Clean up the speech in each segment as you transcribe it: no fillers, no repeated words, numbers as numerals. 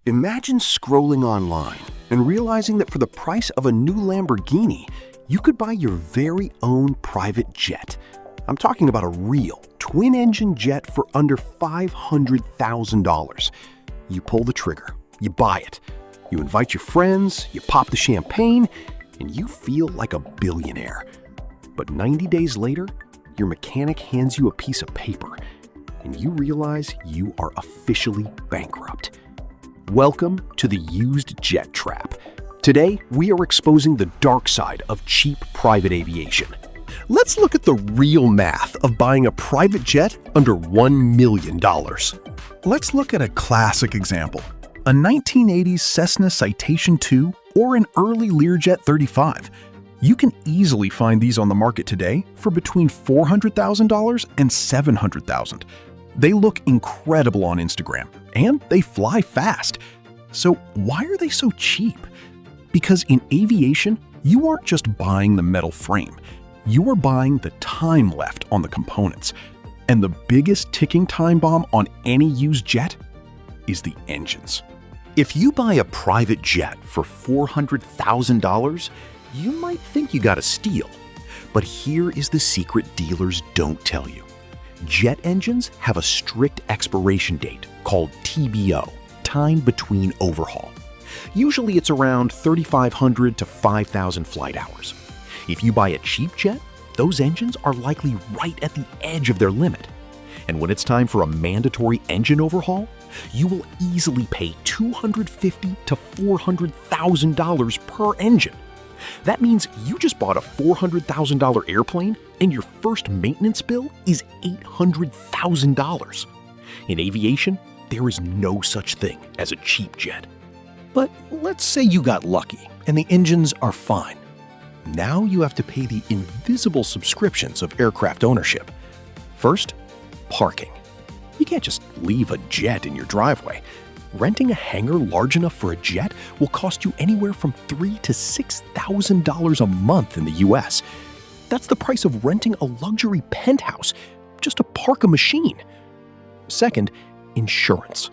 Imagine scrolling online and realizing that for the price of a new Lamborghini, you could buy your very own private jet. I'm talking about a real twin-engine jet for under $500,000. You pull the trigger, you buy it, you invite your friends, you pop the champagne, and you feel like a billionaire. But 90 days later, your mechanic hands you a piece of paper, and you realize you are officially bankrupt. Welcome to the used jet trap. Today, we are exposing the dark side of cheap private aviation. Let's look at the real math of buying a private jet under $1 million. Let's look at a classic example, a 1980s Cessna Citation 2 or an early Learjet 35. You can easily find these on the market today for between $400,000 and $700,000. They look incredible on Instagram, and they fly fast. So why are they so cheap? Because in aviation, you aren't just buying the metal frame. You are buying the time left on the components. And the biggest ticking time bomb on any used jet is the engines. If you buy a private jet for $400,000, you might think you got a steal. But here is the secret dealers don't tell you. Jet engines have a strict expiration date called TBO, time between overhaul. Usually it's around 3,500 to 5,000 flight hours. If you buy a cheap jet, those engines are likely right at the edge of their limit. And when it's time for a mandatory engine overhaul, you will easily pay $250,000 to $400,000 per engine. That means you just bought a $400,000 airplane and your first maintenance bill is $800,000. In aviation, there is no such thing as a cheap jet. But let's say you got lucky and the engines are fine. Now you have to pay the invisible subscriptions of aircraft ownership. First, parking. You can't just leave a jet in your driveway. Renting a hangar large enough for a jet will cost you anywhere from $3,000 to $6,000 a month in the US. That's the price of renting a luxury penthouse just to park a machine. Second, insurance.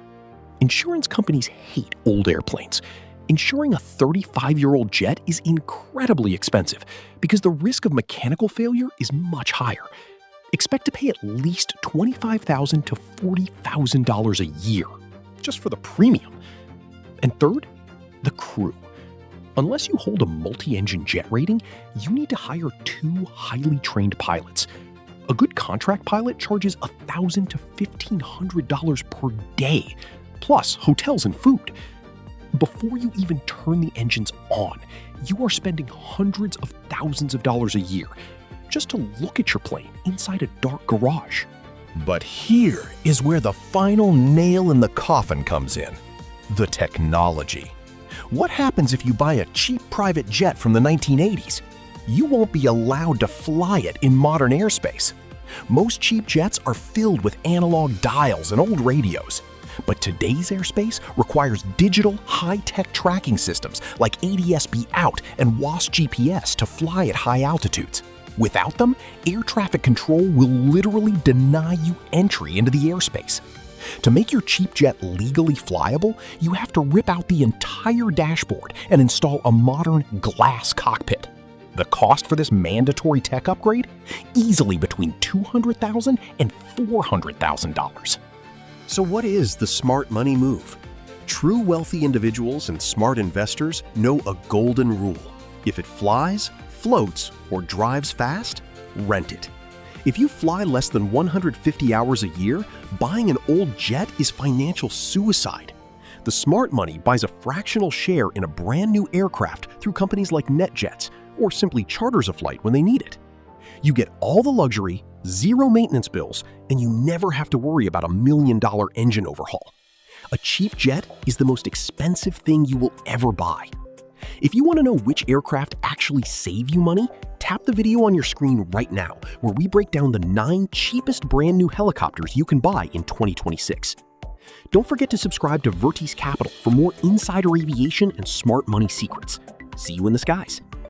Insurance companies hate old airplanes. Insuring a 35-year-old jet is incredibly expensive because the risk of mechanical failure is much higher. Expect to pay at least $25,000 to $40,000 a year just for the premium. And third, the crew. Unless you hold a multi-engine jet rating, you need to hire 2 highly trained pilots. A good contract pilot charges $1,000 to $1,500 per day, plus hotels and food. Before you even turn the engines on, you are spending hundreds of thousands of dollars a year just to look at your plane inside a dark garage. But here is where the final nail in the coffin comes in: the technology. What happens if you buy a cheap private jet from the 1980s? You won't be allowed to fly it in modern airspace. Most cheap jets are filled with analog dials and old radios. But today's airspace requires digital, high-tech tracking systems like ADS-B out and WAAS GPS to fly at high altitudes. Without them, air traffic control will literally deny you entry into the airspace. To make your cheap jet legally flyable, you have to rip out the entire dashboard and install a modern glass cockpit. The cost for this mandatory tech upgrade? Easily between $200,000 and $400,000. So what is the smart money move? True wealthy individuals and smart investors know a golden rule. If it flies, floats, or drives fast, rent it. If you fly less than 150 hours a year, buying an old jet is financial suicide. The smart money buys a fractional share in a brand new aircraft through companies like NetJets, or simply charters a flight when they need it. You get all the luxury, zero maintenance bills, and you never have to worry about $1 million engine overhaul. A cheap jet is the most expensive thing you will ever buy. If you want to know which aircraft actually save you money, tap the video on your screen right now, where we break down the 9 cheapest brand new helicopters you can buy in 2026. Don't forget to subscribe to Vertice Capital for more insider aviation and smart money secrets. See you in the skies.